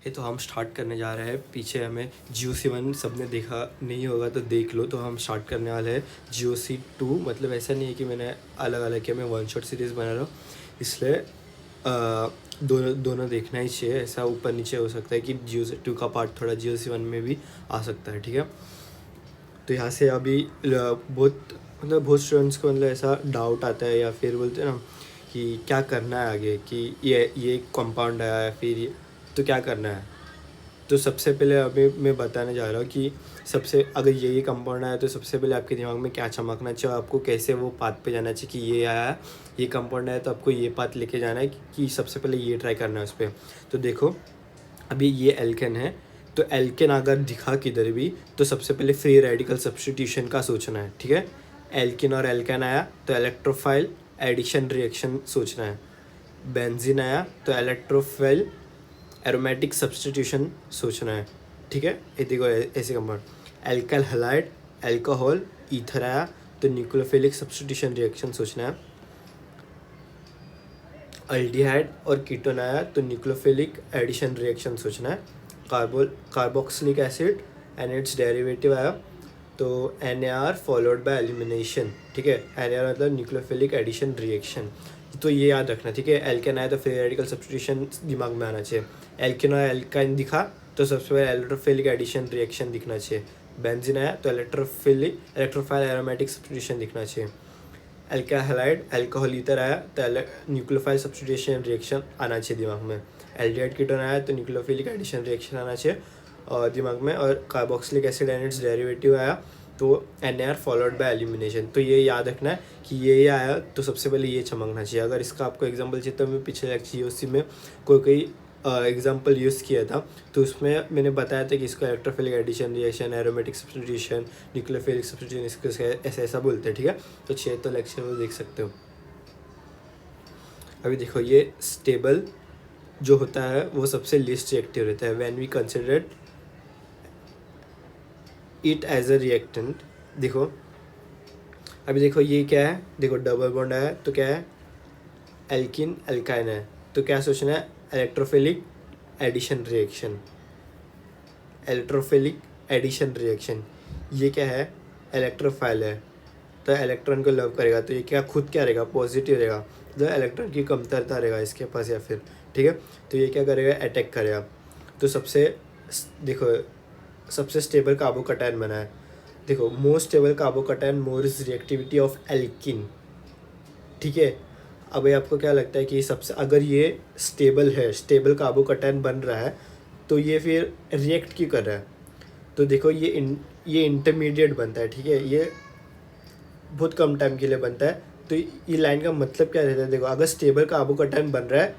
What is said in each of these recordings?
ये तो हम स्टार्ट करने जा रहे हैं। पीछे हमें GOC1 सबने देखा नहीं होगा तो देख लो। तो हम स्टार्ट करने वाले हैं GOC2। मतलब ऐसा नहीं है कि मैंने अलग अलग किया, मैं वन शॉट सीरीज़ बना रहा हूँ, इसलिए दोनों दोनों देखना ही चाहिए। ऐसा ऊपर नीचे हो सकता है कि GOC2 का पार्ट थोड़ा GOC1 में भी आ सकता है, ठीक है। तो यहाँ से अभी बहुत स्टूडेंट्स को मतलब ऐसा डाउट आता है या फिर बोलते हैं ना कि क्या करना है आगे, कि ये कंपाउंड है या फिर तो क्या करना है। तो सबसे पहले अभी मैं बताने जा रहा हूँ कि सबसे अगर ये कंपाउंड आया तो सबसे पहले आपके दिमाग में क्या चमकना चाहिए, आपको कैसे वो पाथ पे जाना चाहिए कि ये आया, ये कंपाउंड आया तो आपको ये पाथ लेके जाना है कि सबसे पहले ये ट्राई करना है उस पर। तो देखो अभी ये एल्केन है, तो एल्केन अगर दिखा किधर भी तो सबसे पहले फ्री रेडिकल सब्स्टिट्यूशन का सोचना है, ठीक है। एल्किन और एल्केन आया तो इलेक्ट्रोफाइल एडिशन रिएक्शन सोचना है। बेंजीन आया तो इलेक्ट्रोफाइल एरोमेटिक सब्स्टिट्यूशन सोचना है, ठीक है। ये देखो ऐसे compound. Alkyl halide alcohol ether आया तो न्यूक्लियोफिलिक सब्स्टिट्यूशन रिएक्शन सोचना है। अल्डिहाइड और कीटोन आया तो न्यूक्लियोफिलिक एडिशन रिएक्शन सोचना है। Carboxylic acid and it's derivative आया तो NaR फॉलोड बाय एलिमिनेशन, ठीक है। NaR मतलब न्यूक्लियोफिलिक एडिशन रिएक्शन, तो ये याद रखना, ठीक है। एल्केन आया तो फ्री रेडिकल सब्स्टिट्यूशन दिमाग में आना चाहिए। एल्केन और एल्काइन दिखा तो सबसे पहले इलेक्ट्रोफिलिक एडिशन रिएक्शन दिखना चाहिए। बेंजीन आया तो इलेक्ट्रोफाइल एरोमेटिक सब्स्टिट्यूशन दिखना चाहिए। एल्काइल हैलाइड अल्कोहल ईथर आया तो न्यूक्लियोफाइल सब्स्टिट्यूशन रिएक्शन आना चाहिए दिमाग में। एल्डिहाइड कीटोन आया तो न्यूक्लियोफिलिक एडिशन रिएक्शन आना चाहिए और दिमाग में। और carboxylic acid and it's derivative आया तो NaR फॉलोड बाय एलिमिनेशन। तो ये याद रखना है कि ये आया तो सबसे पहले ये चमकना चाहिए। अगर इसका आपको एग्जांपल चाहिए तो मैं पिछले GOC में कोई एग्जांपल यूज़ किया था, तो उसमें मैंने बताया था कि इसको electrophilic addition reaction, aromatic substitution, nucleophilic substitution इसको ऐसा ऐसा बोलते हैं, ठीक है। तो 6 तो लेक्चर में देख सकते हो। अभी देखो ये स्टेबल जो होता है वो सबसे लीस्ट रिएक्टिव रहता है when we consider it as a reactant. देखो अभी देखो ये क्या है, देखो डबल बॉन्ड है तो क्या है, एल्किन एल्काइन है, तो क्या सोचना है, electrophilic addition reaction. Electrophilic addition reaction ये क्या है, इलेक्ट्रोफाइल है तो इलेक्ट्रॉन को लव करेगा, तो ये क्या खुद क्या रहेगा, पॉजिटिव रहेगा, तो इलेक्ट्रॉन की कमतरता रहेगा इसके पास या फिर, ठीक है। तो ये क्या करेगा, अटैक करेगा। तो देखो सबसे स्टेबल कार्बोकैटायन बना है। देखो most stable carbocation mores reactivity of alkene, ठीक है। अब ये आपको क्या लगता है कि सबसे अगर ये स्टेबल है, स्टेबल कार्बोकैटायन बन रहा है तो ये फिर रिएक्ट क्यों कर रहा है। तो देखो ये इंटरमीडिएट बनता है, ठीक है। ये बहुत कम टाइम के लिए बनता है। तो ये लाइन का मतलब क्या रहता है, देखो अगर स्टेबल कार्बोकैटायन बन रहा है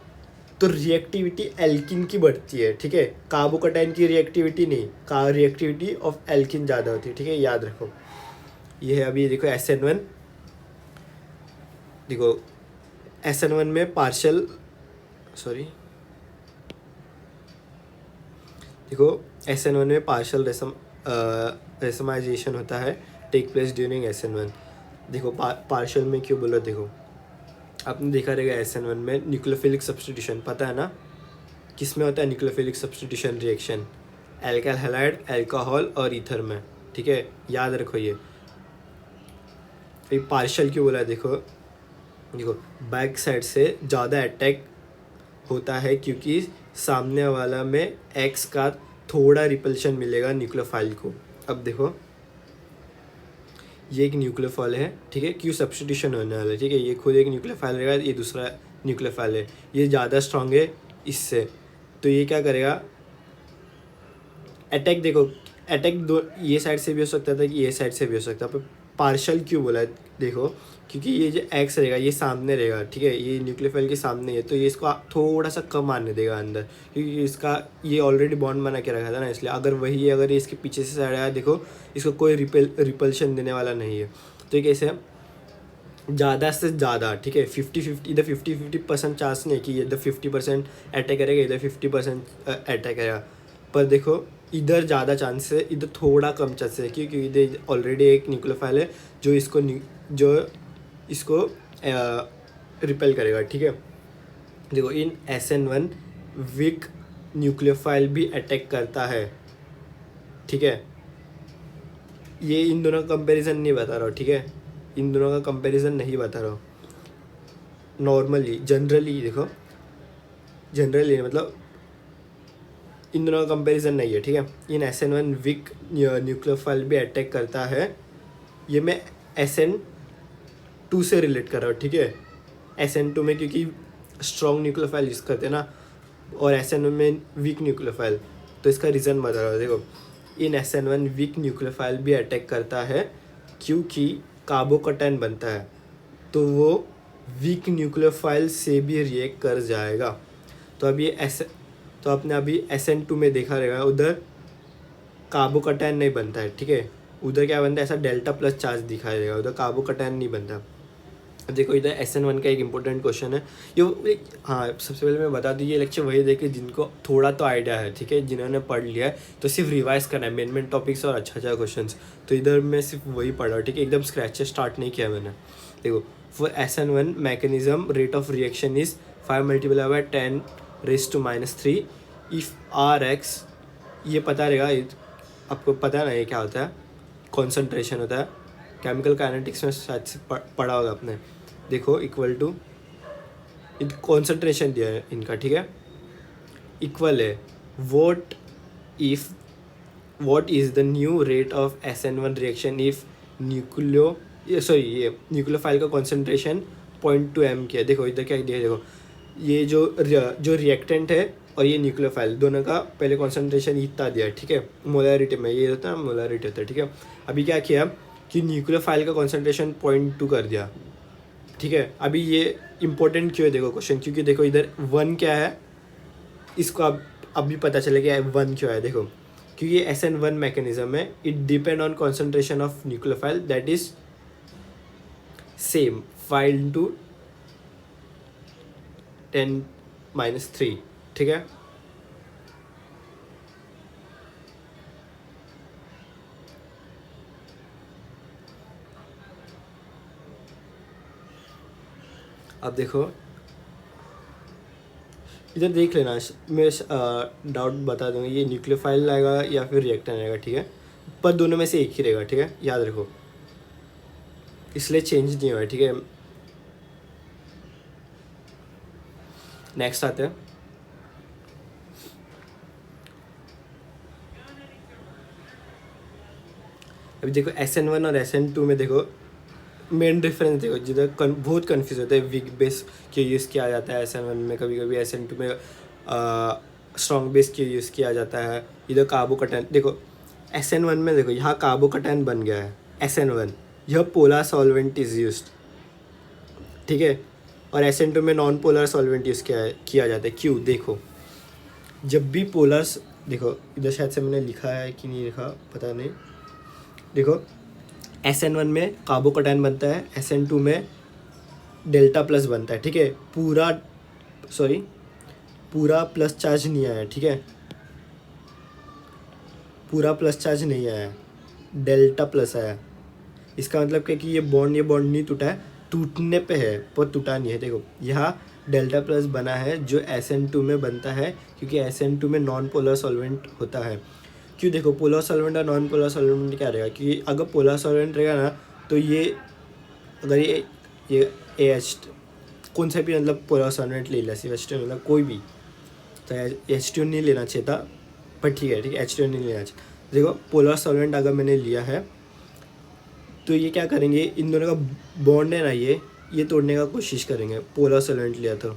तो रिएक्टिविटी एल्किन की बढ़ती है, ठीक है। कार्बोकैटायन की रिएक्टिविटी नहीं, रिएक्टिविटी ऑफ एल्किन ज़्यादा होती है, ठीक है, याद रखो। ये है अभी देखो SN1, देखो SN1 में SN1 में पार्शल रेसमाइजेशन होता है, टेक प्लेस ड्यूरिंग SN1। देखो पार्शल में क्यों बोला, देखो आपने देखा रहेगा SN1 में न्यूक्लियोफिलिक सब्स्टिट्यूशन, पता है ना किस में होता है nucleophilic substitution reaction, alkyl halide alcohol और ईथर में, ठीक है, याद रखो। ये पार्शल क्यों बोला है, देखो बैक साइड से ज़्यादा अटैक होता है क्योंकि सामने वाला में X का थोड़ा रिपल्शन मिलेगा न्यूक्लियोफाइल को। अब देखो ये एक न्यूक्लियोफाइल है, ठीक है, क्यों सब्स्टिट्यूशन होने वाला है, ठीक है। ये खुद एक न्यूक्लियोफाइल रहेगा, ये दूसरा न्यूक्लियोफाइल है, ये ज़्यादा स्ट्रांग है इससे, तो ये क्या करेगा, अटैक। देखो अटैक दो ये साइड से भी हो सकता था कि ये साइड से भी हो सकता है, पर पार्शल क्यों बोला है, देखो क्योंकि ये जो X रहेगा ये सामने रहेगा, ठीक है, ये न्यूक्लियोफाइल के सामने है, तो ये इसको थोड़ा सा कम आने देगा अंदर, क्योंकि इसका ये ऑलरेडी बॉन्ड बना के रखा था ना, इसलिए अगर ये इसके पीछे से साइड आया, देखो इसको कोई रिपल्शन देने वाला नहीं है। तो ये कैसे ज़्यादा से ज़्यादा, ठीक है, 50-50, इधर 50-50% चांस नहीं कि इधर 50% अटैक करेगा, इधर 50% अटैक करेगा, पर देखो इधर ज़्यादा चांस है, इधर थोड़ा कम चांस है, क्योंकि इधर ऑलरेडी एक न्यूक्लियोफाइल है जो इसको रिपेल करेगा, ठीक है। देखो इन SN1 वीक न्यूक्लियोफाइल भी अटैक करता है, ठीक है। ये इन दोनों का कंपैरिजन नहीं बता रहा हूँ, ठीक है, इन दोनों का कंपैरिजन नहीं बता रहा हूँ। नॉर्मली जनरली देखो, जनरली मतलब इन दोनों का कंपैरिजन नहीं है, ठीक है। इन SN1 वीक न्यूक्लियोफाइल भी अटैक करता है, ये मैं SN2 से रिलेट कर रहा हूँ, ठीक है। SN2 में क्योंकि स्ट्रॉन्ग न्यूक्लियोफाइल यूज़ करते हैं ना, और SN1 में वीक न्यूक्लियोफाइल, तो इसका रीज़न बता रहा हूँ। देखो, इन SN1 वीक न्यूक्लियोफाइल भी अटैक करता है क्योंकि कार्बोकैटायन बनता है, तो वो वीक न्यूक्लियोफाइल से भी रिएक्ट कर जाएगा। तो अब ये तो आपने अभी SN2 में देखा रहेगा, उधर कार्बोकैटायन नहीं बनता है, ठीक है। उधर क्या बनता है, ऐसा डेल्टा प्लस चार्ज दिखाई देगा, उधर कार्बोकैटायन नहीं बनता। देखो इधर SN1 का एक इंपॉर्टेंट क्वेश्चन है ये, हाँ सबसे पहले मैं बता दूँ, ये लेक्चर वही देखे जिनको थोड़ा तो आइडिया है, ठीक है, जिन्होंने पढ़ लिया है तो सिर्फ रिवाइज करना है मेन टॉपिक्स और अच्छा क्वेश्चंस। तो इधर मैं सिर्फ वही पढ़ा, ठीक है, एकदम स्क्रैच से स्टार्ट नहीं किया मैंने। देखो, for SN1 mechanism rate of reaction is 5 multiply by 10⁻³ if Rx, ये पता रहेगा, आपको पता है ना ये क्या होता है, कॉन्सेंट्रेशन होता है, केमिकल काइनेटिक्स में शायद से पढ़ा होगा आपने। देखो इक्वल टू, कॉन्सेंट्रेशन दिया है इनका, ठीक है, इक्वल है what is the new rate of SN1 reaction if nucleophile का कॉन्सेंट्रेशन 0.2 m किया। देखो इधर क्या दिया है, देखो ये जो रिएक्टेंट है और ये न्यूक्लियोफाइल दोनों का पहले कॉन्सेंट्रेशन इतना दिया है, ठीक है, मोलैरिटी में, ये होता है मोलैरिटी होता है, ठीक है। अभी क्या किया कि न्यूक्लियोफाइल का कॉन्सेंट्रेशन 0.2 कर दिया, ठीक है। अभी ये इंपॉर्टेंट क्यों है देखो क्वेश्चन, क्योंकि देखो इधर 1 क्या है, इसको अब अभी पता चलेगा 1 क्यों है। देखो क्योंकि SN1 मैकेनिज्म है, it depend on concentration of nucleophile that is same 5 × 10⁻³, ठीक है। अब देखो इधर देख लेना, मैं डाउट बता दूंगा, ये न्यूक्लियोफाइल आएगा या फिर रिएक्टेंट आएगा, ठीक है, पर दोनों में से एक ही रहेगा, ठीक है, याद रखो, इसलिए चेंज नहीं हुआ है, ठीक है। नेक्स्ट आते हैं, अभी देखो SN1 और SN2 में देखो मेन डिफरेंस देखो, जिधर बहुत कन्फ्यूज होता है, वीक बेस क्यों यूज़ किया जाता है SN1 में, कभी कभी SN2 में स्ट्रॉन्ग बेस क्यों यूज़ किया जाता है। इधर कार्बोकैटायन, देखो SN1 में देखो यहाँ कार्बोकैटायन बन गया है SN1, यह पोलर सॉल्वेंट इज़ यूज्ड, ठीक है, और SN2 में नॉन पोलर सॉल्वेंट यूज़ किया जाता है। क्यों, देखो जब भी पोलर्स, देखो इधर शायद से मैंने लिखा है कि नहीं लिखा पता नहीं, देखो SN1 में कार्बोकैटायन बनता है, SN2 में डेल्टा प्लस बनता है, ठीक है, पूरा प्लस चार्ज नहीं आया, ठीक है, पूरा प्लस चार्ज नहीं आया, डेल्टा प्लस आया। इसका मतलब क्या कि ये बॉन्ड नहीं टूटा है, टूटने पे है पर टूटा नहीं है। देखो यहाँ डेल्टा प्लस बना है जो SN2 में बनता है, क्योंकि SN2 में नॉन पोलर सॉल्वेंट होता है। क्यों, देखो पोलर सॉल्वेंट और नॉन पोलर सॉल्वेंट क्या रहेगा, क्योंकि अगर पोलर सॉल्वेंट रहेगा ना तो ये अगर ये AH कौन सा भी मतलब पोलर सॉल्वेंट ले लिया, सिर्फ H2 मतलब कोई भी, तो H2 नहीं लेना चाहिए था, पर ठीक है H2 नहीं लेना चाहिए। देखो पोलर सॉल्वेंट अगर मैंने लिया है तो ये क्या करेंगे, इन दोनों का बॉन्ड है ना ये तोड़ने का कोशिश करेंगे, पोलर सॉल्वेंट लिया तो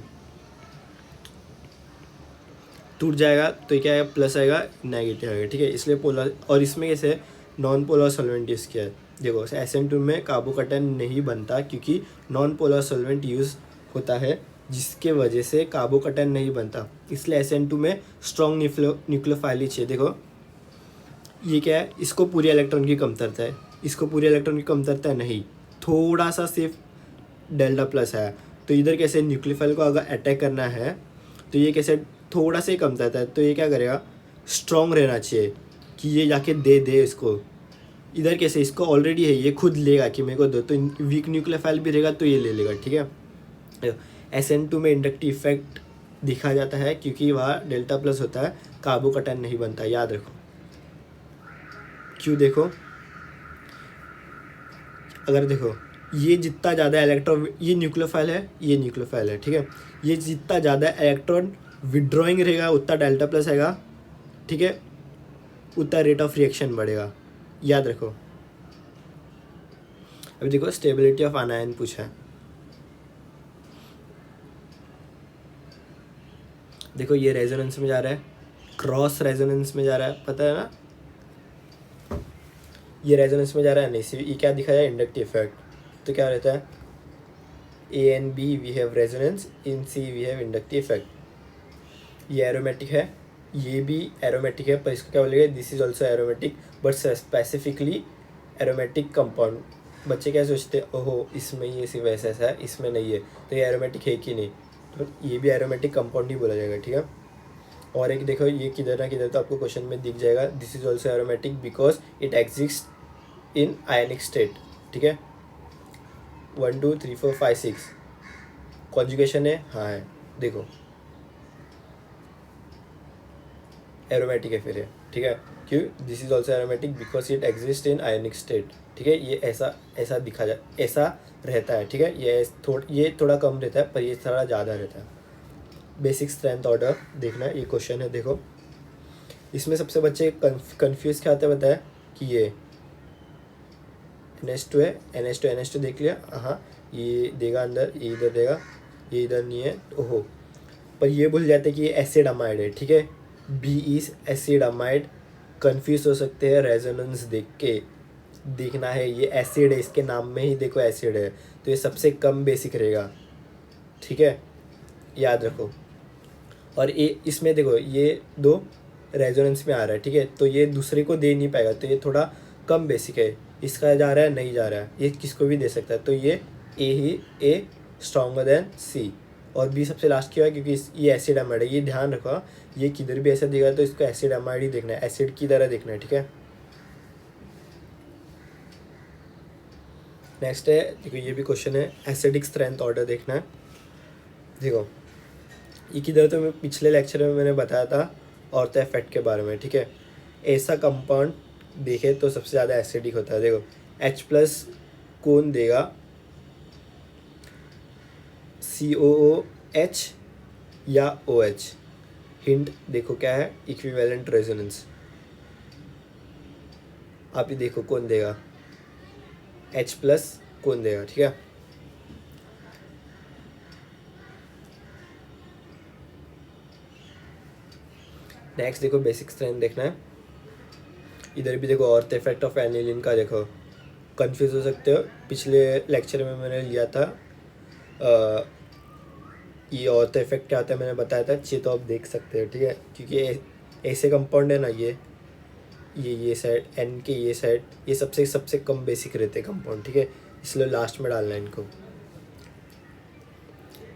टूट जाएगा, तो क्या है प्लस आएगा नेगेटिव आएगा, ठीक है, इसलिए पोलर, और इसमें कैसे नॉन पोलर सॉल्वेंट यूज़ किया है। देखो SN2 में कार्बोकैटायन नहीं बनता क्योंकि नॉन पोलर सॉल्वेंट यूज़ होता है, जिसके वजह से कार्बोकैटायन नहीं बनता, इसलिए SN2 में स्ट्रॉन्ग न्यूक्लियोफाइल चाहिए। देखो ये क्या है, इसको पूरे इलेक्ट्रॉन की कमतरता है, इसको पूरे इलेक्ट्रॉन की कमतरता नहीं, थोड़ा सा सिर्फ डेल्टा प्लस है। तो इधर कैसे न्यूक्लियोफाइल को अगर अटैक करना है तो ये कैसे थोड़ा सा ही कमतरता है, तो ये क्या करेगा, स्ट्रॉन्ग रहना चाहिए कि ये जाके दे इसको। इधर कैसे इसको ऑलरेडी है, ये खुद लेगा कि मेरे को दो, तो वीक न्यूक्लियोफाइल भी रहेगा तो ये ले लेगा, ठीक है। SN2 में इंडक्टिव इफेक्ट देखा जाता है क्योंकि वहाँ डेल्टा प्लस होता है, कार्बोकैटायन नहीं बनता, याद रखो। क्यों? देखो, अगर देखो ये जितना ज़्यादा इलेक्ट्रॉन, ये न्यूक्लियोफाइल है, ये न्यूक्लियोफाइल है, ठीक है, ये जितना ज़्यादा इलेक्ट्रॉन विड्रॉइंग रहेगा उतना डेल्टा प्लस आएगा, ठीक है, उतना रेट ऑफ रिएक्शन बढ़ेगा, याद रखो। अभी देखो स्टेबिलिटी ऑफ आनायन पूछा है, देखो ये रेजोनेंस में जा रहा है, क्रॉस रेजोनेंस में जा रहा है, पता है ना, ये रेजोनेंस में जा रहा है नहीं, ये क्या दिखा जाए, इंडक्टिव इफेक्ट, तो क्या रहता है, A and B we have resonance, in C we have inductive effect. ये एरोमेटिक है, ये भी एरोमेटिक है, पर इसको क्या बोलेगा, this is also aromatic but specifically aromatic compound. बच्चे क्या सोचते हैं, ओहो इसमें ये सिर्फ ऐसा ऐसा है, इसमें नहीं है, तो ये एरोमेटिक है कि नहीं, तो ये भी एरोमेटिक कंपाउंड ही बोला जाएगा, ठीक है। और एक देखो ये किधर ना किधर तो आपको क्वेश्चन में दिख जाएगा, this is also aromatic because it exist in ionic state, ठीक है। 1 2 3 4 5 6 कॉन्जुगेशन है, हाँ है, देखो एरोमेटिक है फिर है, ठीक है, क्यों, this is also aromatic because it exist in ionic state, ठीक है। ये ऐसा ऐसा दिखा जा, ऐसा रहता है, ठीक है, ये थोड़ा कम रहता है पर ये थोड़ा ज़्यादा रहता है। बेसिक स्ट्रेंथ ऑर्डर देखना है, ये क्वेश्चन है, देखो इसमें सबसे बच्चे कंफ्यूज क्या होता है बताया कि ये NH2 है, NH2 देख लिया, हाँ ये देगा अंदर, ये इधर देगा, ये इधर नहीं है, ओहो, पर ये भूल जाते हैं कि ये एसिड अमाइड है, ठीक है, B is acid amide, confuse हो सकते हैं रेजोनेंस देख के, देखना है ये एसिड है, इसके नाम में ही देखो एसिड है, तो ये सबसे कम बेसिक रहेगा, ठीक है, याद रखो। और ये इसमें देखो ये दो रेजोनेंस में आ रहा है, ठीक है, तो ये दूसरे को दे नहीं पाएगा, तो ये थोड़ा कम बेसिक है, इसका जा रहा है नहीं जा रहा है, ये किसको भी दे सकता है, तो ये ए स्ट्रॉन्गर देन सी, और बी सबसे लास्ट क्यों है, क्योंकि ये एसिड अमाइड है, ये ध्यान रखो, ये किधर भी ऐसा देगा तो इसको एसिड अमाइड ही देखना है, एसिड की तरह देखना है, ठीक है। नेक्स्ट है, देखो ये भी क्वेश्चन है, एसिडिक स्ट्रेंथ ऑर्डर देखना है, देखो ये किधर, तो मैं पिछले लेक्चर में मैंने बताया था ऑर्थो इफेक्ट के बारे में, ठीक है, ऐसा कंपाउंड देखे तो सबसे ज़्यादा एसिडिक होता है, देखो H+ कौन देगा, COOH या OH, हिंट देखो क्या है, इक्विवेलेंट रेजोनेंस, आप ही देखो कौन देगा, H+ कौन देगा, ठीक है। नेक्स्ट देखो बेसिक स्ट्रेंथ देखना है, इधर भी देखो ऑर्थो इफेक्ट ऑफ एनिलीन का देखो, कंफ्यूज हो सकते हो, पिछले लेक्चर में मैंने लिया था, ये ऑर्थो इफेक्ट क्या आता है मैंने बताया था, अच्छे तो आप देख सकते हो, ठीक है, क्योंकि ऐसे कंपाउंड है ना, ये साइड एन के ये साइड, ये सबसे कम बेसिक रहते हैं कंपाउंड, ठीक है, इसलिए लास्ट में डालना है इनको।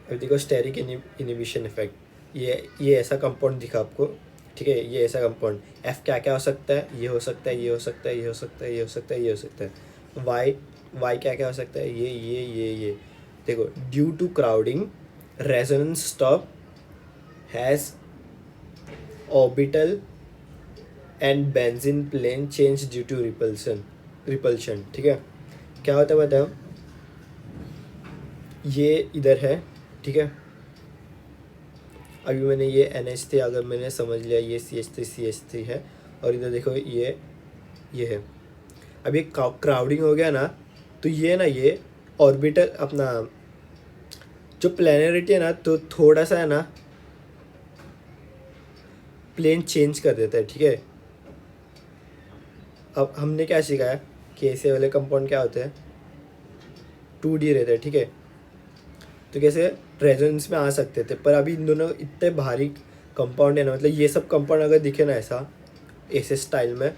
अब देखो स्टेरिक इनिबिशन इफेक्ट, ये ऐसा कंपाउंड दिखा आपको, ठीक है, ये ऐसा कंपाउंड, एफ क्या क्या हो सकता है, ये हो सकता है, ये हो सकता है, ये हो सकता है, ये हो सकता है, ये हो सकता है, वाई क्या क्या हो सकता है, ये देखो, due to crowding resonance stop has orbital and benzene plane change due to repulsion, ठीक है, क्या होता है बताओ, ये इधर है, ठीक है, अभी मैंने ये NH3 अगर मैंने समझ लिया, ये CH3 है, और इधर देखो ये है, अभी क्राउडिंग हो गया ना, तो ये ऑर्बिटल अपना जो प्लैनेरिटी है ना, तो थोड़ा सा है ना प्लेन चेंज कर देता है, ठीक है। अब हमने क्या सीखा है कि ऐसे वाले कंपाउंड क्या होते हैं, 2D रहते हैं, ठीक है, तो कैसे रेजोनेंस में आ सकते थे, पर अभी इन दोनों इतने भारी कंपाउंड है ना, मतलब ये सब कंपाउंड अगर दिखे ना ऐसे स्टाइल में,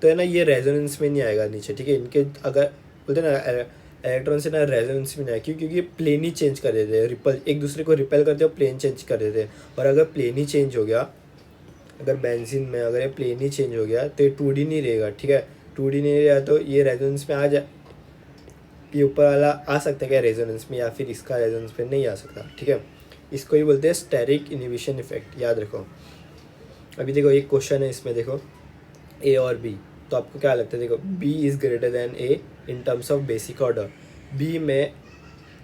तो है ना ये रेजोनेंस में नहीं आएगा नीचे, ठीक है, इनके अगर बोलते ना इलेक्ट्रॉन से ना रेजोनेंस में नहीं आएगा, क्योंकि प्लेन ही चेंज कर देते हैं, रिपल एक दूसरे को रिपेल करते हैं, प्लेन चेंज कर देते हैं, और अगर प्लेन ही चेंज हो गया, अगर बेंजीन में अगर ये प्लेन ही चेंज हो गया तो ये 2D नहीं रहेगा, ठीक है, 2D नहीं रहेगा तो ये रेजोनेंस में आ जाए, ये ऊपर वाला आ सकता है क्या रेजोनेंस में, या फिर इसका रेजोनेंस में नहीं आ सकता, ठीक है, इसको ही बोलते हैं स्टेरिक इनहिबिशन इफेक्ट, याद रखो। अभी देखो एक क्वेश्चन है इसमें, देखो ए और बी, तो आपको क्या लगता है, देखो B is greater than A in terms of basic order. B में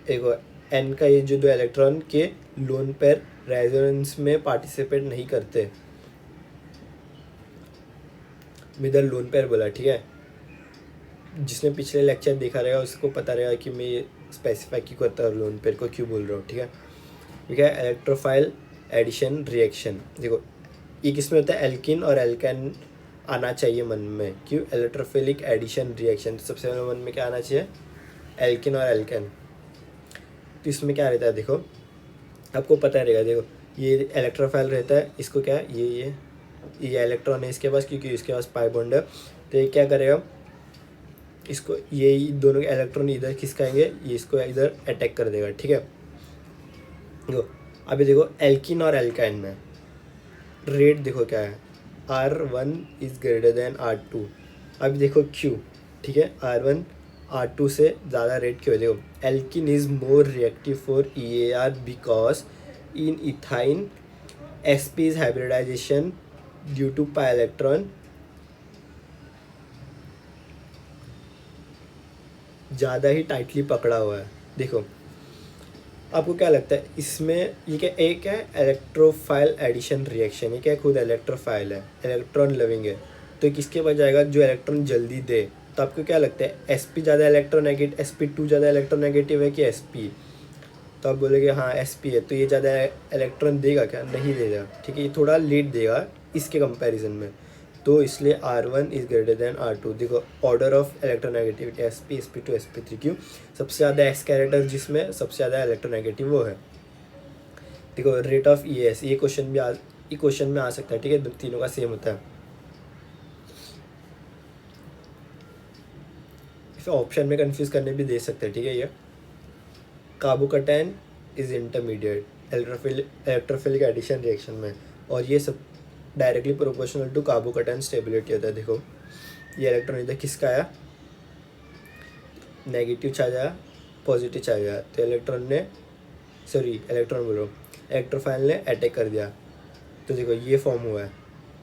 एक एन का ये जो दो इलेक्ट्रॉन के लोन पेयर रेजोनेंस में पार्टिसिपेट नहीं करते, इधर लोन पेयर बोला, ठीक है। जिसने पिछले लेक्चर देखा रहेगा उसको पता रहेगा कि मैं ये स्पेसिफाई क्यों करता हूँ, लोन पेयर को क्यों बोल रहा हूँ, ठीक है। ठीक है, इलेक्ट्रोफाइल एडिशन रिएक्शन, देखो ये किसमें होता है, एल्किन और एल्केन आना चाहिए मन में, क्यों, इलेक्ट्रोफिलिक एडिशन रिएक्शन, तो सबसे पहले मन में क्या आना चाहिए, एल्किन और एल्केन। तो इसमें क्या रहता है, देखो आपको पता रहेगा, देखो ये इलेक्ट्रोफाइल रहता है, इसको क्या है, ये इलेक्ट्रॉन है इसके पास, क्योंकि इसके पास पाई बॉन्ड है, तो ये क्या करेगा, इसको ये दोनों के इलेक्ट्रॉन इधर खिसकाएंगे, ये इसको इधर अटैक कर देगा, ठीक है। देखो अभी देखो एल्किन और एल्काइन में रेट देखो क्या है, R1 is greater then R2। अभी देखो क्यों, ठीक है, R1 R2 से ज़्यादा रेट क्यों है, देखो alkene is more reactive for EAR because in ethyne sp is hybridization due to pi electron ज़्यादा ही टाइटली पकड़ा हुआ है। देखो आपको क्या लगता है इसमें, ये क्या एक है इलेक्ट्रोफाइल एडिशन रिएक्शन, ये क्या खुद इलेक्ट्रोफाइल है, इलेक्ट्रॉन लविंग है, तो किसके पास जाएगा, जो इलेक्ट्रॉन जल्दी दे। तो आपको क्या लगता है sp ज़्यादा इलेक्ट्रोनेगेटिव, sp2 ज़्यादा इलेक्ट्रोनेगेटिव है कि sp, तो आप बोलेंगे हाँ sp है, तो ये ज़्यादा इलेक्ट्रॉन देगा क्या, नहीं देगा, ठीक है, ये थोड़ा लेट देगा इसके कंपैरिजन में, तो इसलिए R1 is greater then R2। देखो order of electronegativity sp sp2 sp3, क्यों, सबसे ज़्यादा s कैरेक्टर जिसमें सबसे ज़्यादा इलेक्ट्रोनेगेटिव वो है। देखो रेट ऑफ EAS, ये क्वेश्चन में आ सकता है, ठीक है, तीनों का सेम होता है, इसे ऑप्शन में कंफ्यूज करने भी दे सकते हैं, ठीक है। ये carbocation is intermediate electrophilic addition reaction में, और ये सब directly proportional to carbocation stability होता है। देखो ये इलेक्ट्रॉन इधर किसका आया, नेगेटिव चार्ज आया, पॉजिटिव चार्ज आया, तो इलेक्ट्रॉन बोल रहा हूँ, इलेक्ट्रोफाइल ने अटैक कर दिया, तो देखो ये फॉर्म हुआ है,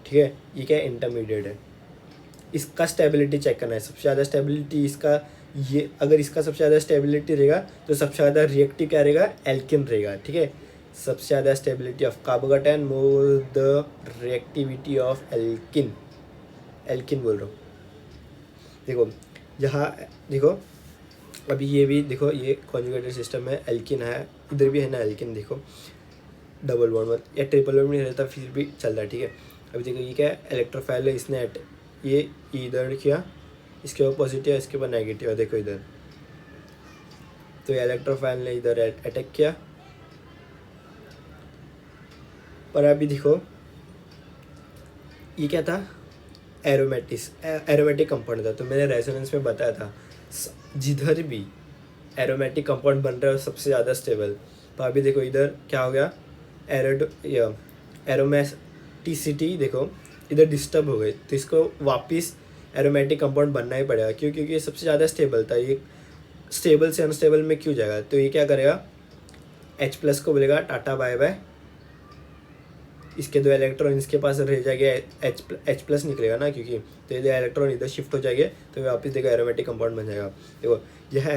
ठीक है, ये क्या इंटरमीडिएट है। इसका स्टेबिलिटी चेक करना है, सबसे ज़्यादा स्टेबिलिटी इसका, ये अगर इसका सबसे ज़्यादा स्टेबिलिटी रहेगा तो सबसे ज़्यादा रिएक्टिव क्या रहेगा, एल्किन रहेगा, ठीक है। सबसे ज़्यादा stability of carbocation, more the reactivity of alkene, alkene बोल रहा हूँ। देखो यहाँ देखो अभी ये भी देखो, ये कॉन्जुगेटेड सिस्टम है, एल्किन है, इधर भी है ना एल्किन, देखो डबल बॉन्ड मत या ट्रिपल बॉन्ड नहीं रहता फिर भी चल रहा है, ठीक है। अभी देखो ये क्या है, इलेक्ट्रोफाइल है, इसने ये इधर किया, इसके ऊपर पॉजिटिव है, इसके ऊपर नेगेटिव है, देखो इधर, तो ये इलेक्ट्रोफाइल ने इधर अटैक किया। पर अभी देखो ये क्या था, एरोमेटिक कंपाउंड था, तो मैंने रेजोनेंस में बताया था जिधर भी एरोमेटिक कंपाउंड बन रहा है सबसे ज़्यादा स्टेबल। तो अभी देखो इधर क्या हो गया, एरोमेटिसिटी देखो इधर डिस्टर्ब हो गई, तो इसको वापस एरोमेटिक कंपाउंड बनना ही पड़ेगा, क्यों, क्योंकि ये सबसे ज़्यादा स्टेबल था, ये स्टेबल से अनस्टेबल में क्यों जाएगा, तो ये क्या करेगा, H+ को बोलेगा टाटा बाय बाय, इसके दो इलेक्ट्रॉन इसके पास रह जाएंगे, H+ निकलेगा ना, क्योंकि तो ये इलेक्ट्रॉन इधर शिफ्ट हो जाएंगे, तो वापस देखो एरोमेटिक कंपाउंड बन जाएगा। देखो यह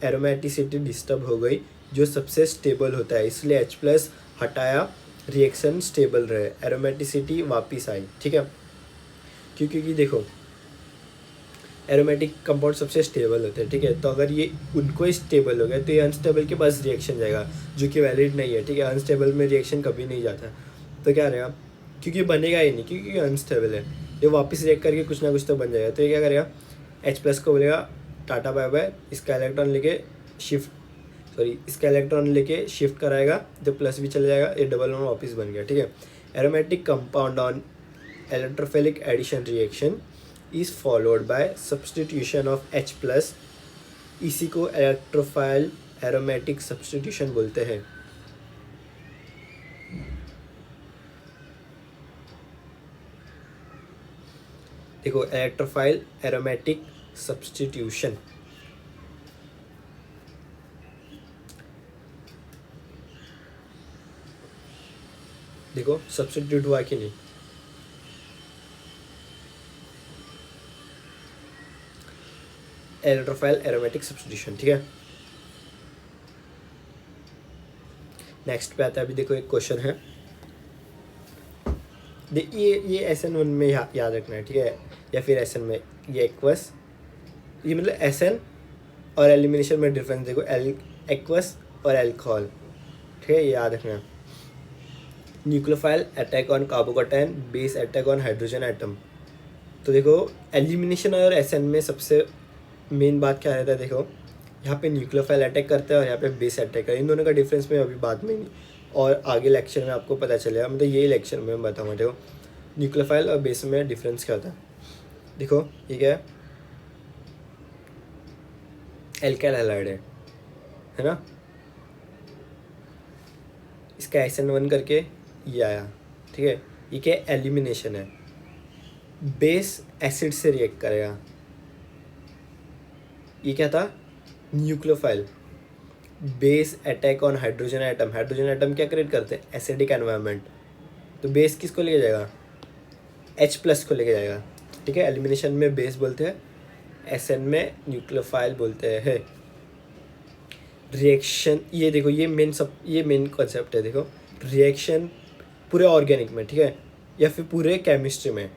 एरोमेटिसिटी डिस्टर्ब हो गई, जो सबसे स्टेबल होता है, इसलिए H+ हटाया, रिएक्शन स्टेबल रहे, एरोमेटिसिटी वापस आई, ठीक है। क्योंकि देखो एरोमेटिक कंपाउंड सबसे स्टेबल होते हैं, ठीक है, तो अगर ये उनको ही स्टेबल हो गया तो ये अनस्टेबल के पास रिएक्शन जाएगा, जो कि वैलिड नहीं है, ठीक है, अनस्टेबल में रिएक्शन कभी नहीं जाता, तो क्या रहेगा, क्योंकि बनेगा ही नहीं, क्योंकि अनस्टेबल है, ये वापस रिएक्ट करके कुछ ना कुछ तो बन जाएगा, तो ये क्या करेगा, H+ को बोलेगा टाटा बाय बाय, इसका इलेक्ट्रॉन लेके शिफ्ट कराएगा, तो प्लस भी चल जाएगा, ये डबल बॉन्ड वापस बन गया, ठीक है। Aromatic compound on electrophilic addition reaction is followed by substitution of H+, इसी को इलेक्ट्रोफाइल एरोमेटिक सब्सटीट्यूशन बोलते हैं। देखो इलेक्ट्रोफाइल एरोमेटिक सब्सटीट्यूशन, देखो सब्स्टिट्यूट हुआ कि नहीं, इलेक्ट्रोफाइल एरोमेटिक सब्स्टिट्यूशन, ठीक है। नेक्स्ट पे आता है, अभी देखो एक क्वेश्चन है, ये SN1 में याद रखना है, ठीक है, या फिर SN में ये एक्वस, ये मतलब SN और एलिमिनेशन में डिफरेंस देखो, एक्वस और एल्कोहल, ठीक है, ये याद रखना है। Nucleophile attack on carbocation, base attack on hydrogen atom. तो देखो एलिमिनेशन और SN में सबसे मेन बात क्या रहता है, देखो यहाँ पे न्यूक्लियोफाइल अटैक करता है और यहाँ पे बेस अटैक है, इन दोनों का डिफरेंस में अभी बाद में नहीं और आगे लेक्चर में आपको पता चलेगा, मतलब यही लेक्चर में मैं बताऊँगा। देखो न्यूक्लियोफाइल और बेस में डिफरेंस क्या होता है, देखो ये क्या है, एल्काइल हैलाइड है ना, इसका SN1 करके ये आया, ठीक है, ये क्या एलिमिनेशन है, बेस एसिड से रिएक्ट करेगा, ये क्या था nucleophile, base attack on hydrogen atom, hydrogen atom क्या क्रिएट करते हैं, एसिडिक एनवायरनमेंट, तो बेस किसको लेके जाएगा, H+ को लेके जाएगा, ठीक है। एलिमिनेशन में बेस बोलते हैं, SN में न्यूक्लियोफाइल बोलते हैं। रिएक्शन, ये देखो ये मेन कॉन्सेप्ट है, देखो रिएक्शन पूरे ऑर्गेनिक में, ठीक है, या फिर पूरे केमिस्ट्री में,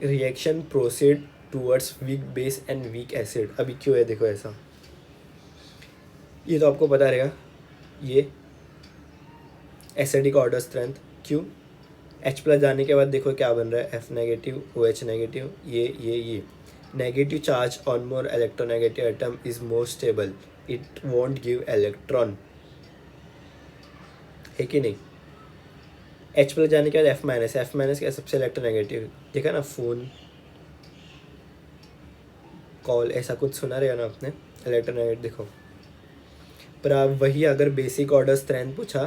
reaction proceed towards weak base and weak acid. अभी क्यों है देखो ऐसा, ये तो आपको पता रहेगा, ये एसिडिक ऑर्डर स्ट्रेंथ, क्यों, H+ जाने के बाद देखो क्या बन रहा है, F नेगेटिव, OH नेगेटिव, ये negative charge on more electronegative atom is more stable, it won't give electron, है कि नहीं। H+ जाने के बाद F- क्या सबसे इलेक्ट्रोनेगेटिव, देखा ना, फोन कॉल ऐसा कुछ सुना रहेगा ना आपने, इलेक्ट्रोनेगेटिव देखो। पर आप वही अगर बेसिक ऑर्डर स्ट्रेंथ पूछा,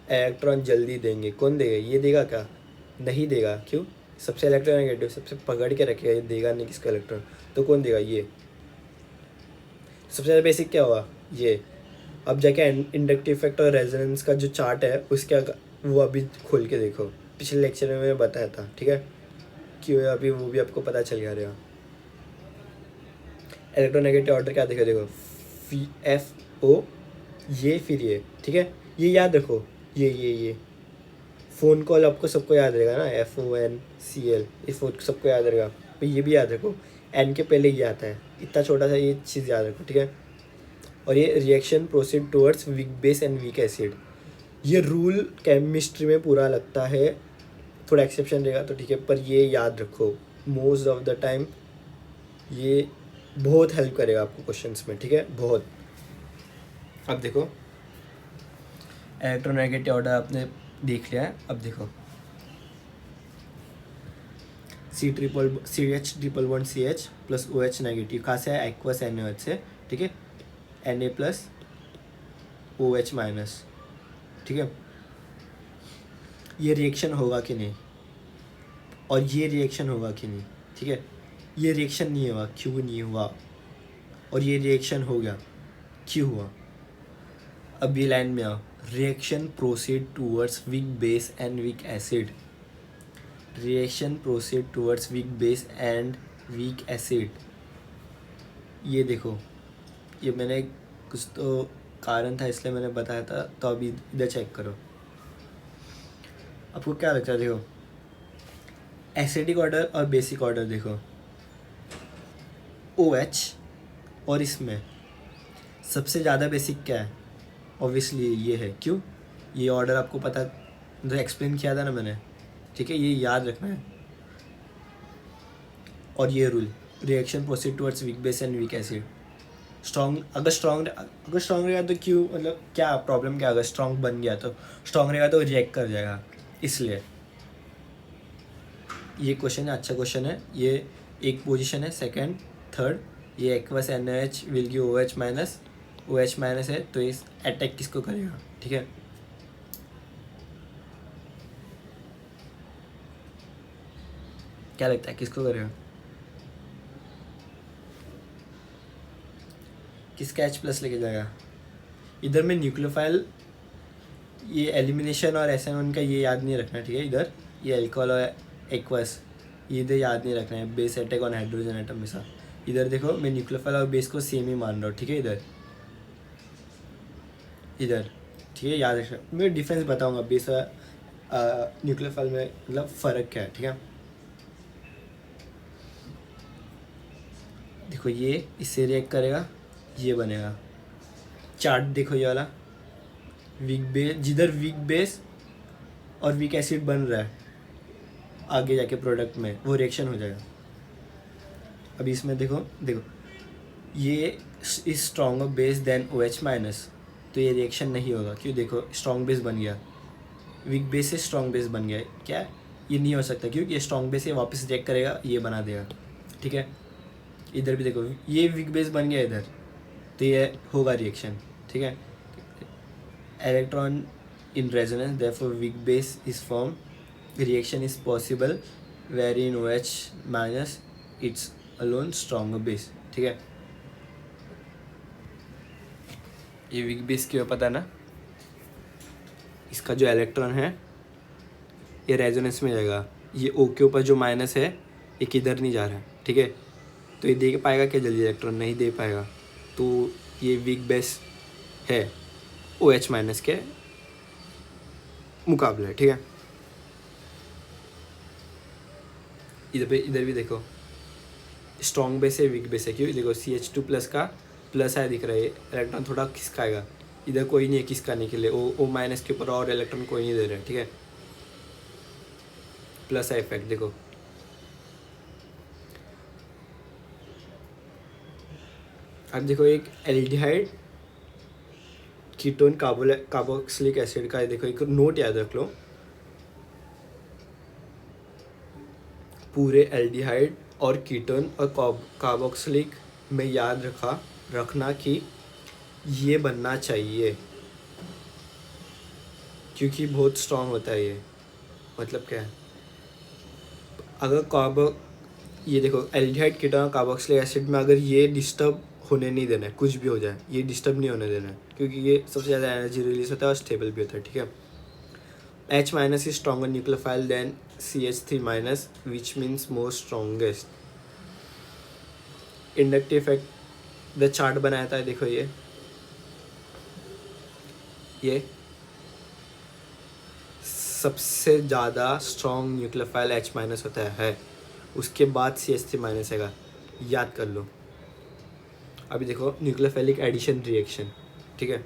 इलेक्ट्रॉन जल्दी देंगे, कौन देगा, ये देगा क्या, नहीं देगा, क्यों, सबसे इलेक्ट्रोनेगेटिव, सबसे पकड़ के रखेगा, ये देगा नहीं किसका इलेक्ट्रॉन, तो कौन देगा, ये सबसे ज़्यादा बेसिक क्या हुआ, ये। अब जाके इंडक्टिव इफेक्ट और रेजोनेंस का जो चार्ट है उसके वो अभी खोल के देखो, पिछले लेक्चर में मैंने बताया था, ठीक है, क्यों अभी वो भी आपको पता चल गया रहेगा। इलेक्ट्रोनेगेटिव ऑर्डर क्या देखो, देखो FO, ये फिर ये, ठीक है, ये याद रखो, ये फ़ोन कॉल आपको सबको याद रहेगा ना, FONCL, इस फोन सबको याद रहेगा, तो ये भी याद रखो, N के पहले ये आता है, इतना छोटा सा ये चीज़ याद रखो, ठीक है। और ये reaction proceed towards weak base and weak acid, ये रूल केमिस्ट्री में पूरा लगता है, थोड़ा एक्सेप्शन रहेगा तो ठीक है, पर ये याद रखो, मोस्ट ऑफ द टाइम ये बहुत हेल्प करेगा आपको क्वेश्चंस में, ठीक है, बहुत। अब देखो इलेक्ट्रोनेगेटिव ऑर्डर आपने देख लिया है, अब देखो CH1 प्लस OH नेगेटिव, कहाँ से है, एक्वस NaOH से, ठीक है, Na प्लस OH माइनस, ठीक है। ये रिएक्शन होगा कि नहीं, और ये रिएक्शन होगा कि नहीं, ठीक है, ये रिएक्शन नहीं हुआ, क्यों नहीं हुआ, और ये रिएक्शन हो गया, क्यों हुआ। अब ये लाइन में आओ, reaction proceed towards weak base and weak acid, reaction proceed towards weak base and weak acid, ये देखो, ये मैंने कुछ तो कारण था इसलिए मैंने बताया था, तो अभी इधर चेक करो, आपको क्या लगता है, देखो एसिडिक ऑर्डर और बेसिक ऑर्डर देखो, OH और इसमें सबसे ज़्यादा बेसिक क्या है, ऑब्वियसली ये है, क्यों, ये ऑर्डर आपको पता, जो एक्सप्लेन किया था ना मैंने, ठीक है, ये याद रखना है। और ये rule, reaction proceed towards weak base and weak acid, strong अगर स्ट्रॉन्ग रहेगा तो क्यों, मतलब क्या प्रॉब्लम, क्या अगर स्ट्रॉन्ग बन गया तो, स्ट्रॉन्ग रहेगा तो रिएक्ट कर जाएगा, इसलिए ये क्वेश्चन है, अच्छा क्वेश्चन है ये। एक पोजीशन है, सेकंड, थर्ड, ये aqueous NaOH will give OH minus है, तो इस अटैक किसको करेगा, ठीक है। क्या लगता है किसको करेगा, किसका H+ लेके जाएगा, इधर में न्यूक्लियोफाइल, ये एलिमिनेशन और SN1 का ये याद नहीं रखना, ठीक है। इधर ये अल्कोहल और एक्वस, ये इधर याद नहीं रखना है। Base attack on hydrogen atom हमेशा। इधर देखो मैं न्यूक्लियोफाइल और बेस को सेम ही मान रहा हूँ, ठीक है। इधर इधर ठीक है, याद रखना। मैं डिफरेंस बताऊंगा बेस और न्यूक्लियोफाइल में मतलब फ़र्क क्या है, ठीक है। देखो ये इससे रिएक्ट करेगा, ये बनेगा चार्ट। देखो ये वाला वीक बेस, जिधर वीक बेस और वीक एसिड बन रहा है आगे जाके प्रोडक्ट में, वो रिएक्शन हो जाएगा। अभी इसमें देखो देखो ये is stronger base than OH minus, तो ये रिएक्शन नहीं होगा। क्यों? देखो स्ट्रॉन्ग बेस बन गया, वीक बेस से स्ट्रॉन्ग बेस बन गया। क्या ये नहीं हो सकता? क्योंकि ये स्ट्रॉन्ग बेस ये वापस रिएक्ट करेगा, ये बना देगा, ठीक है। इधर भी देखो ये वीक बेस बन गया इधर, तो ये होगा रिएक्शन, ठीक है। Electron in resonance therefore weak base is form, reaction is possible where in OH minus its alone stronger base, ठीक है। ये वीक बेस क्यों पता ना, इसका जो इलेक्ट्रॉन है ये रेजोनेंस में जाएगा। ये O के ऊपर जो माइनस है ये किधर नहीं जा रहा है, ठीक है। तो ये दे पाएगा क्या जल्दी इलेक्ट्रॉन? नहीं दे पाएगा। तो ये वीक बेस है OH माइनस के मुकाबले, ठीक है। इधर भी देखो स्ट्रॉन्ग बेस है, वीक बेस है। क्यों? देखो CH2 प्लस का प्लस है दिख रहा है, इलेक्ट्रॉन थोड़ा खिसकाएगा। इधर कोई नहीं है खिसकाने के लिए, O माइनस के ऊपर और इलेक्ट्रॉन कोई नहीं दे रहा है, ठीक है। प्लस है इफेक्ट देखो। अब देखो एक एल्डिहाइड कीटोन कार्बोक्सिलिक एसिड का, देखो एक नोट याद रख लो। पूरे एल्डिहाइड और कीटोन और कार्बोक्सिलिक में याद रखना कि ये बनना चाहिए, क्योंकि बहुत स्ट्रांग होता है ये। मतलब क्या है? अगर ये देखो एल्डिहाइड कीटोन और कार्बोक्सिलिक एसिड में अगर ये डिस्टर्ब होने नहीं देना है, कुछ भी हो जाए ये डिस्टर्ब नहीं होने देना है, क्योंकि ये सबसे ज़्यादा एनर्जी रिलीज होता है और स्टेबल भी होता है, ठीक है। H minus is stronger nucleophile than CH3 minus, which means more strongest. Inductive effect the chart बनाया था, देखो ये सबसे ज़्यादा स्ट्रॉन्ग न्यूक्लियोफाइल H माइनस होता है, उसके बाद CH3 माइनस आएगा, याद कर लो। अभी देखो न्यूक्लियोफिलिक एडिशन रिएक्शन, ठीक है।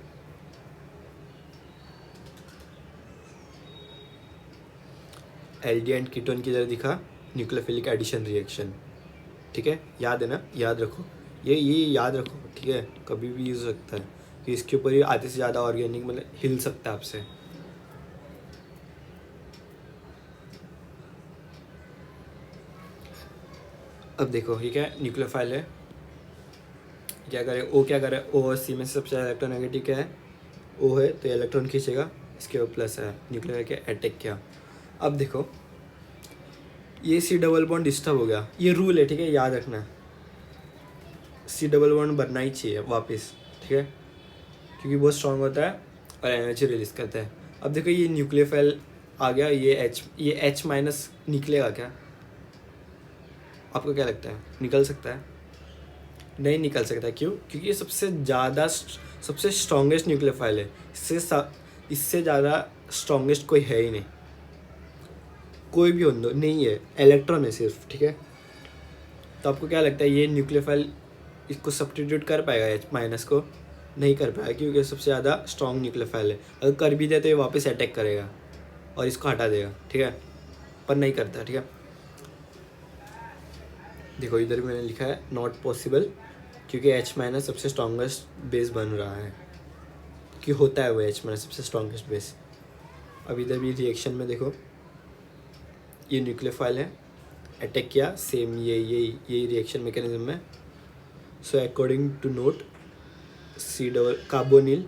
एल्डी एंड कीटोन की तरह दिखा न्यूक्लियोफिलिक एडिशन रिएक्शन, ठीक है। याद है ना? याद रखो, ये याद रखो, ठीक है। कभी भी यूज हो सकता है कि इसके ऊपर ही आधे से ज़्यादा ऑर्गेनिक मतलब हिल सकता है आपसे। अब देखो ये क्या न्यूक्लियोफाइल है, क्या करे O, क्या करे O और C में सबसे ज़्यादा इलेक्ट्रोनेगेटिव क्या है? O है, तो इलेक्ट्रॉन खींचेगा, इसके ऊपर प्लस है, न्यूक्लियर के अटैक किया। अब देखो ये C डबल बॉन्ड डिस्टर्ब हो गया, ये रूल है, ठीक है, याद रखना। C डबल बॉन्ड बनना ही चाहिए वापस, ठीक है, क्योंकि बहुत स्ट्रांग होता है और एनर्जी रिलीज करता है। अब देखो ये न्यूक्लियोफाइल आ गया, ये H माइनस निकलेगा क्या? आपको क्या लगता है निकल सकता है? नहीं निकल सकता। क्यों? क्योंकि ये सबसे स्ट्रॉन्गेस्ट न्यूक्लियोफाइल है, इससे ज़्यादा स्ट्रॉन्गेस्ट कोई है ही नहीं, कोई भी होने दो, नहीं है, इलेक्ट्रॉन है सिर्फ, ठीक है। तो आपको क्या लगता है ये न्यूक्लियोफाइल इसको सब्स्टिट्यूट कर पाएगा H माइनस को? नहीं कर पाएगा, क्योंकि सबसे ज़्यादा स्ट्रॉन्ग न्यूक्लियोफाइल है। अगर कर भी दे तो ये वापस अटैक करेगा और इसको हटा देगा, ठीक है, पर नहीं करता, ठीक है। देखो इधर भी मैंने लिखा है नॉट पॉसिबल, क्योंकि H माइनस सबसे स्ट्रॉन्गेस्ट बेस बन रहा है, कि होता है वो H माइनस सबसे स्ट्रॉन्गेस्ट बेस। अब इधर भी रिएक्शन में देखो ये न्यूक्लियोफाइल है, अटैक किया, सेम ये रिएक्शन मैकेनिज्म में। So according to note C double carbonyl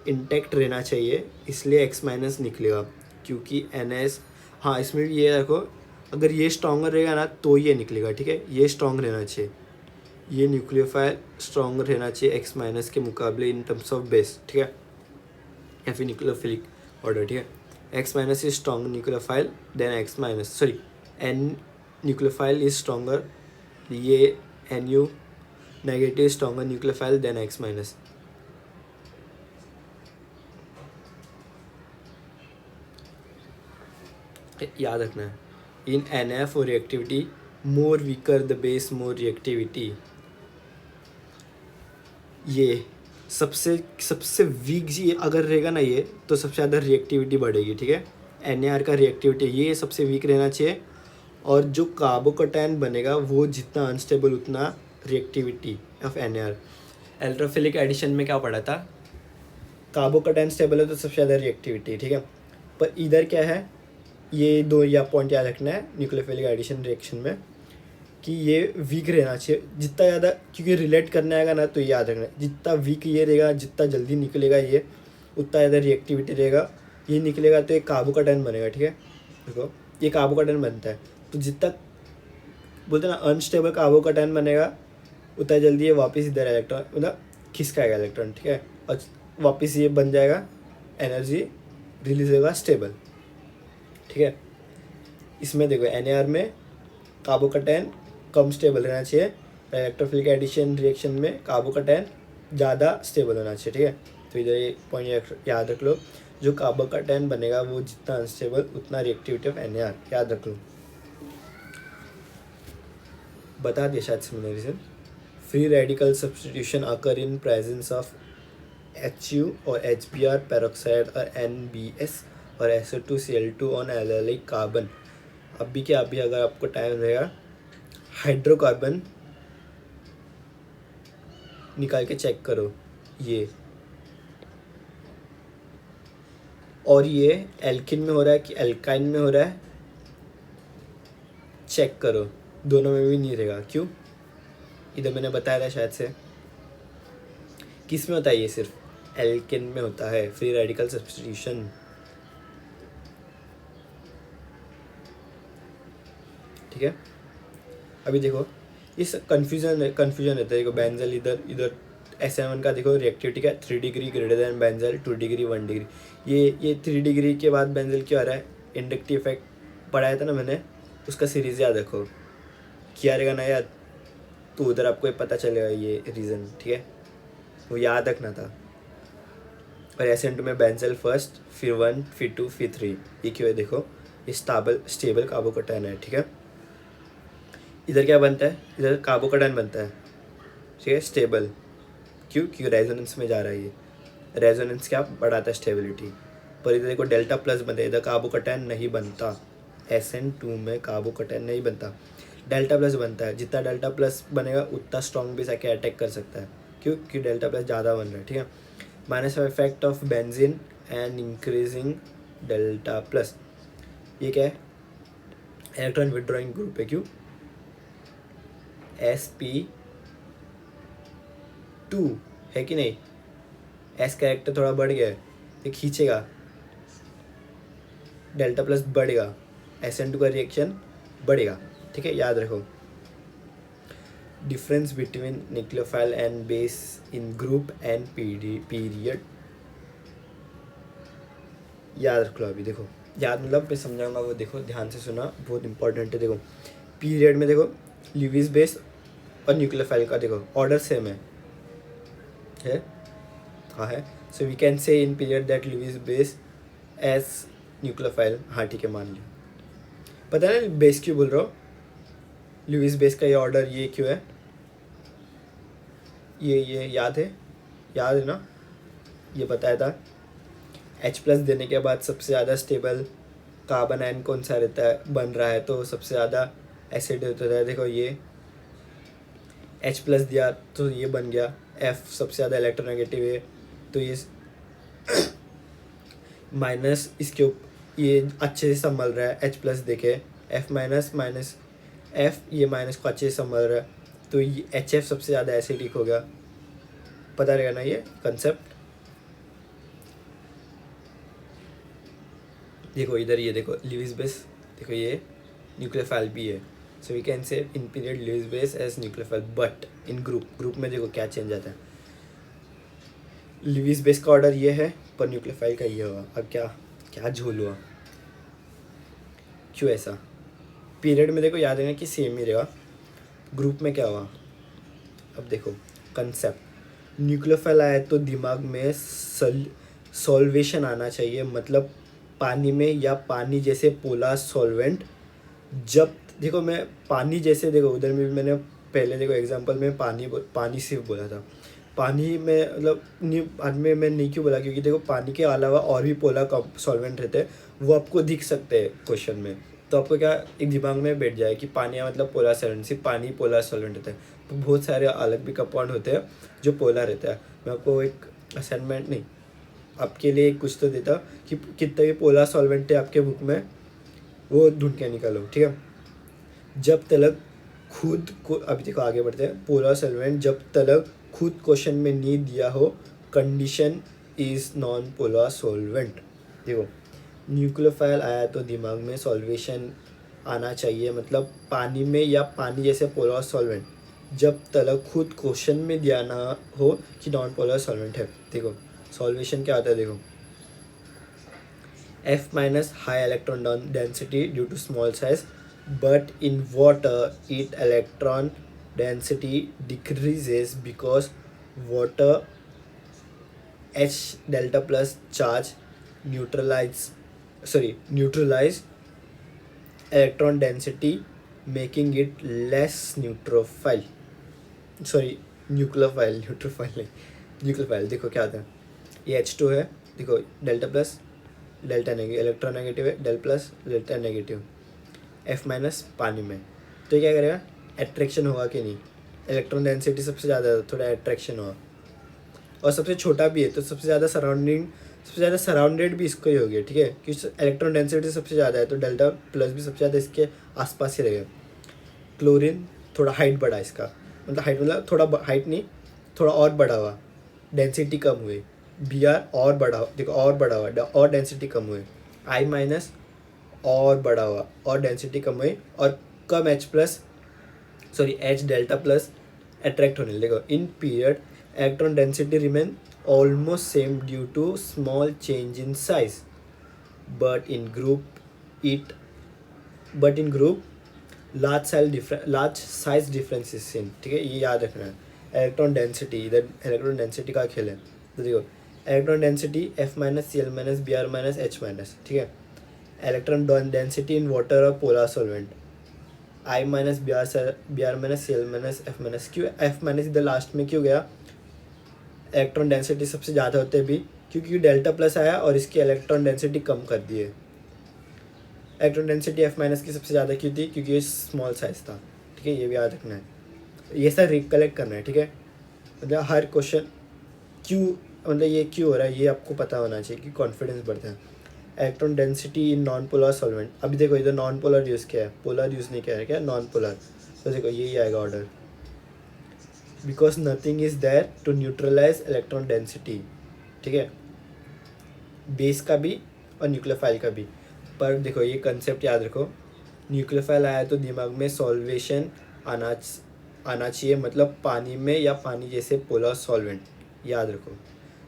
intact रहना चाहिए, इसलिए X माइनस निकलेगा, क्योंकि NS, हाँ इसमें भी ये देखो अगर ये स्ट्रॉन्गर रहेगा ना तो ये निकलेगा, ठीक है। ये स्ट्रॉन्ग रहना चाहिए, ये न्यूक्लियोफाइल स्ट्रॉन्ग रहना चाहिए X माइनस के मुकाबले इन टर्म्स ऑफ बेस, ठीक है, या फिर न्यूक्लियोफिलिक ऑर्डर, ठीक है। X minus is strong nucleophile than X minus, sorry N nucleophile is stronger, ये N U negative stronger nucleophile than X minus. याद रखना है इन एन एफ और reactivity more weaker the base more reactivity, ये सबसे सबसे week जी अगर रहेगा ना ये तो सबसे ज़्यादा रिएक्टिविटी बढ़ेगी, ठीक है। एन का रिएक्टिविटी ये सबसे वीक रहना चाहिए, और जो कार्बोकैटायन बनेगा वो जितना अनस्टेबल उतना रिएक्टिविटी ऑफ एन एल्ट्रोफिलिक एडिशन में क्या पढ़ा था, कार्बोकैटायन स्टेबल है तो सबसे ज़्यादा रिएक्टिविटी, ठीक है। पर इधर क्या है, ये दो या पॉइंट याद रखना है न्यूक्लियोफिलिक एडिशन रिएक्शन में कि ये वीक रहना चाहिए जितना ज़्यादा, क्योंकि रिलेट करना आएगा ना तो ये याद रखना, जितना वीक ये रहेगा जितना जल्दी निकलेगा ये उतना ज़्यादा रिएक्टिविटी रहेगा, ये निकलेगा तो एक कार्बोकैटायन बनेगा, ठीक है। देखो ये कार्बोकैटायन बनता है तो जितना बोलते हैं ना अनस्टेबल कार्बोकैटायन बनेगा उतना जल्दी ये वापस इधर इलेक्ट्रॉन मतलब खिसकाएगा इलेक्ट्रॉन, ठीक है, और वापस ये बन जाएगा, एनर्जी रिलीज होगा स्टेबल, ठीक है। इसमें देखो एन में कार्बोकैटायन कम स्टेबल रहना चाहिए, इलेक्ट्रोफिलिक एडिशन रिएक्शन में कार्बोकैटायन ज़्यादा स्टेबल होना चाहिए, ठीक है। तो इधर ये पॉइंट याद रख लो, जो कार्बोकैटायन बनेगा वो जितना अनस्टेबल उतना रिएक्टिविटी ऑफ एन याद रख लो। बता दिया शायद से मैंने reason. Free radical substitution occur in presence of HU और HBr पेरोक्साइड और NBS और SO2Cl2 ऑन एल्डिहाइड कार्बन। अभी क्या अभी अगर आपको टाइम रहेगा हाइड्रोकार्बन निकाल के चेक करो ये, और ये एल्किन में हो रहा है कि एल्काइन में हो रहा है चेक करो, दोनों में भी नहीं रहेगा, क्यों, इधर मैंने बताया था शायद से, किस में होता है ये, सिर्फ एल्किन में होता है फ्री रेडिकल सब्स्टिट्यूशन, ठीक है। अभी देखो इस कन्फ्यूजन रहता है, देखो बेंजल इधर SN1 का देखो रिएक्टिविटी का 3 degree greater than benzyl 2 degree 1 degree, ये 3 डिग्री के बाद बेंजल क्या हो रहा है, इंडक्टिव इफेक्ट पढ़ाया था ना मैंने, उसका सीरीज याद रखो, किया रहेगा ना याद तो उधर आपको पता चलेगा ये रीज़न, ठीक है, वो याद रखना था। और SN2 में बेंजल फर्स्ट, फिर 1 फिर 2 फिर 3, ये क्यों है देखो, ये स्टेबल कार्बोकैटायन है, ठीक है। इधर क्या बनता है, इधर कार्बोकैटायन बनता है, ठीक है, स्टेबल, क्यों रेजोनेंस में जा रहा है, ये रेजोनेंस क्या बढ़ाता है स्टेबिलिटी, पर इधर देखो डेल्टा प्लस बनता है, इधर कार्बोकैटायन नहीं बनता, SN2 में कार्बोकैटायन नहीं बनता, डेल्टा प्लस बनता है, जितना डेल्टा प्लस बनेगा उतना स्ट्रॉन्ग बेस आके अटैक कर सकता है, क्योंकि डेल्टा प्लस ज़्यादा बन रहा है, ठीक है। Minus of effect of benzene and increasing delta plus, ये क्या है, इलेक्ट्रॉन विड्रॉइंग ग्रुप है, क्यों, sp2 है कि नहीं, S कैरेक्टर थोड़ा बढ़ गया है तो खींचेगा, डेल्टा प्लस बढ़ेगा, SN2 का रिएक्शन बढ़ेगा, ठीक है, याद रखो। Difference between nucleophile and base in group and period, याद रख लो। अभी देखो याद मतलब मैं समझाऊंगा, वो देखो ध्यान से सुना, बहुत इंपॉर्टेंट है। देखो पीरियड में देखो ल्यूइस बेस और न्यूक्लियोफाइल का देखो ऑर्डर सेम है, हाँ है, सो we can say in period that Lewis base as nucleophile, हाँ ठीक है मान लिया। पता है ना बेस क्यों बोल रहा हूँ, ल्यूइस बेस का ये ऑर्डर ये क्यों है, ये याद है ना, ये बताया था। H प्लस देने के बाद सबसे ज़्यादा स्टेबल कार्बन आयन कौन सा रहता है, बन रहा है तो सबसे ज़्यादा एसिड होता है, देखो ये H प्लस दिया तो ये बन गया, F सबसे ज़्यादा इलेक्ट्रोनेगेटिव है तो ये माइनस इसके ये अच्छे से संभल रहा है, H प्लस देखे F माइनस माइनस F ये माइनस को अच्छे से संभल रहा है तो ये HF सबसे ज़्यादा एसिडिक हो गया, पता रहेगा ना ये कंसेप्ट। देखो इधर ये देखो ल्यूइस बेस, देखो ये न्यूक्लियोफाइल भी है, सो we can say in period Lewis base as nucleophile, but in group में देखो क्या चेंज आता है, ल्यूइस बेस का ऑर्डर ये है पर न्यूक्लियोफाइल का ये होगा। अब क्या क्या झोल हुआ, क्यों ऐसा? पीरियड में देखो याद रखना कि सेम ही रहेगा, ग्रुप में क्या हुआ? अब देखो कंसेप्ट, न्यूक्लियोफाइल आया तो दिमाग में सॉल्वेशन आना चाहिए, मतलब पानी में या पानी जैसे पोलर सॉल्वेंट। जब देखो मैं पानी जैसे, देखो उधर में भी मैंने पहले देखो एग्जांपल में पानी सिर्फ बोला था, पानी में मतलब बाद में मैं नहीं क्यों बोला, क्योंकि देखो पानी के अलावा और भी पोलर सॉल्वेंट रहते हैं, वो आपको दिख सकते हैं क्वेश्चन में, तो आपको क्या एक दिमाग में बैठ जाए कि पानी मतलब पोलर सॉल्वेंट, सिर्फ पानी पोलर सॉल्वेंट रहता है। तो बहुत सारे अलग भी कंपाउंड होते हैं जो पोलर रहता है। मैं आपको एक असाइनमेंट नहीं, आपके लिए कुछ तो देता कि कितने भी पोलर सॉल्वेंट है आपके बुक में, वो ढूंढ के निकालो, ठीक है। जब तलक खुद को, अभी देखो आगे बढ़ते हैं, पोलर सॉल्वेंट जब तलक खुद क्वेश्चन में नहीं दिया हो, condition is non polar solvent. देखो न्यूक्लियोफाइल आया तो दिमाग में सॉल्वेशन आना चाहिए, मतलब पानी में या पानी जैसे पोलर सॉल्वेंट, जब तलक खुद क्वेश्चन में दिया ना हो कि नॉन पोलर सॉल्वेंट है। देखो सॉल्वेशन क्या आता है, देखो F minus high electron density due to small size, but in water its electron density decreases because water H delta plus charge neutralize electron density, making it less nucleophile नहीं nucleophile. देखो क्या आता है, ये H2 है, देखो delta plus delta negative, electronegative है, del plus delta negative, F minus पानी में, तो क्या करेगा, अट्रैक्शन होगा कि नहीं, इलेक्ट्रॉन डेंसिटी सबसे ज़्यादा है, थोड़ा अट्रैक्शन होगा, और सबसे छोटा भी है तो सबसे ज़्यादा सराउंडेड भी इसको ही हो गया, ठीक है, क्योंकि इलेक्ट्रॉन डेंसिटी सबसे ज़्यादा है तो डेल्टा प्लस भी सबसे ज़्यादा इसके आसपास ही रहेगा। क्लोरीन थोड़ा हाइट बढ़ा इसका, मतलब हाइट मतलब थोड़ा हाइट नहीं, थोड़ा और बढ़ा हुआ, डेंसिटी कम हुई। Br और बढ़ा, देखो और बढ़ा हुआ और डेंसिटी कम हुई। I माइनस और बढ़ा हुआ और डेंसिटी कम हुई, और कम H डेल्टा प्लस अट्रैक्ट होने, देखो in period electron density remain almost same due to small change in size, but in group large size differences in, ठीक है, ये याद रखना है। इलेक्ट्रॉन डेंसिटी, इधर इलेक्ट्रॉन डेंसिटी का खेल है, तो देखो electron density F minus Cl minus Br minus H minus, ठीक है। इलेक्ट्रॉन डेंसिटी इन वाटर और polar solvent I minus Br minus Cl minus F minus, क्यों F माइनस इधर लास्ट में क्यों गया, इलेक्ट्रॉन डेंसिटी सबसे ज़्यादा होते भी, क्योंकि डेल्टा प्लस आया और इसकी इलेक्ट्रॉन डेंसिटी कम कर दी है। इलेक्ट्रॉन डेंसिटी F माइनस की सबसे ज़्यादा क्यों थी, क्योंकि ये स्मॉल साइज था, ठीक है, ये भी याद रखना है, ये सब रिकलेक्ट करना है, ठीक है। मतलब हर क्वेश्चन क्यों, मतलब ये क्यों हो रहा है ये आपको पता होना चाहिए कि कॉन्फिडेंस बढ़ता है। Electron density in non polar solvent, अभी देखो इधर नॉन पोलर यूज़ किया है, पोलर यूज़ नहीं किया है, क्या नॉन पोलर, तो देखो यही आएगा order, because nothing is there to neutralize electron density, ठीक है, बेस का भी और न्यूक्लियोफाइल का भी। पर देखो ये कंसेप्ट याद रखो, न्यूक्लियोफाइल आया तो दिमाग में सॉल्वेशन आना चाहिए, मतलब पानी में या पानी जैसे पोलर सॉल्वेंट, याद रखो,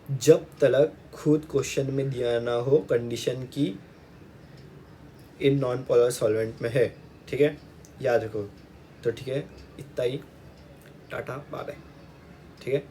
जब तक खुद क्वेश्चन में दिया ना हो कंडीशन की इन नॉन पोलर सॉल्वेंट में है, ठीक है, याद रखो। तो ठीक है, इतना ही, टाटा बाय बाय, ठीक है।